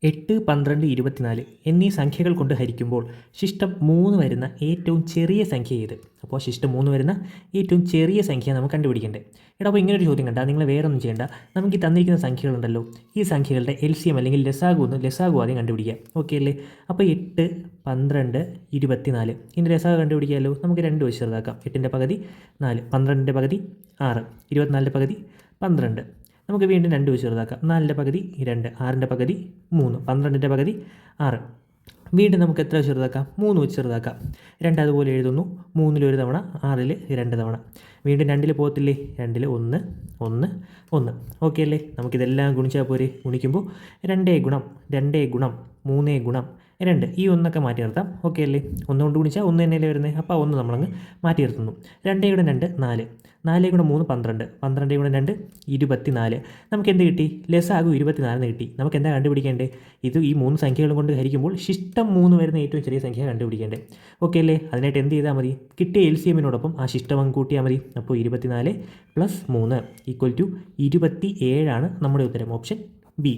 8, 12, 24 എന്നീ സംഖ്യകൾ കൊണ്ട് ഹരിക്കുമ്പോൾ ശിഷ്ടം 3 വരുന്ന ഏറ്റവും ചെറിയ സംഖ്യ ഏത്? അപ്പോൾ ശിഷ്ടം 3 വരുന്ന ഏറ്റവും ചെറിയ സംഖ്യ നമുക്ക് കണ്ടുപിടിക്കേണ്ടത്. എടാ അപ്പോൾ ഇങ്ങനൊരു ചോദ്യം കണ്ടാൽ നിങ്ങൾ വേറെ ഒന്നും ചെയ്യേണ്ട. നമുക്ക് ഈ തന്നിരിക്കുന്ന സംഖ്യകളുണ്ടല്ലോ, ഈ സംഖ്യകളുടെ LCM അല്ലെങ്കിൽ ലസാഗു ആദ്യം കണ്ടുപിടിക്കുക. ഓക്കെ അല്ലേ? അപ്പോൾ 8, 12, 24 ഇതിൻ്റെ ലസാഗു കണ്ടുപിടിക്കാമല്ലോ. നമുക്ക് 2 വെച്ച് ചെറുതാക്കാം. 8ൻ്റെ പകുതി 4, 12ൻ്റെ പകുതി 6, 24ൻ്റെ പകുതി 12. നമുക്ക് വീണ്ടും 2 വെച്ച് ചെറുതാക്കാം. 4ൻ്റെ പകുതി 2, 6ൻ്റെ പകുതി 3, 12ൻ്റെ പകുതി 6. വീണ്ടും നമുക്ക് എത്ര വെച്ച് ചെറുതാക്കാം? 3 വെച്ച് ചെറുതാക്കാം. 2 അതുപോലെ എഴുതുന്നു. 3ൽ 1 തവണ, 6ൽ 2 തവണ. വീണ്ടും 2ൽ പോകത്തില്ലേ? 2ൽ 1, 1, 1. ഓക്കെ അല്ലേ? നമുക്കിതെല്ലാം ഗുണിച്ചാൽ പോരെ? ഗുണിക്കുമ്പോൾ 2 ഗുണം 2 ഗുണം 3 ഗുണം 2 ഈ ഒന്നൊക്കെ മാറ്റി നിർത്താം. ഓക്കെ അല്ലേ? 1 കൊണ്ട് ഗുണിച്ചാൽ 1 തന്നെയല്ലേ വരുന്നത്? അപ്പോൾ 1 നമ്മളങ്ങ് മാറ്റി നിർത്തുന്നു. 2 ഗുണം 2 4, 4 ഗുണം 3 12, 12 ഗുണം 2 24. നമുക്ക് എന്ത് കിട്ടി? ലസാഗു 24 കിട്ടി. നമുക്ക് എന്താ കണ്ടുപിടിക്കേണ്ടത്? ഇത് ഈ 3 സംഖ്യകളും കൊണ്ട് ഹരിക്കുമ്പോൾ ശിഷ്ടം 3 വരുന്ന ഏറ്റവും ചെറിയ സംഖ്യ കണ്ടുപിടിക്കേണ്ടത്. ഓക്കെ അല്ലേ? അതിനായിട്ട് എന്ത് ചെയ്താൽ മതി? കിട്ടിയ LCMനോടൊപ്പം ആ ശിഷ്ടം അങ്ങ് കൂട്ടിയാൽ മതി. അപ്പോൾ 24 + 3 = 27 ആണ് നമ്മുടെ ഉത്തരം. Option B.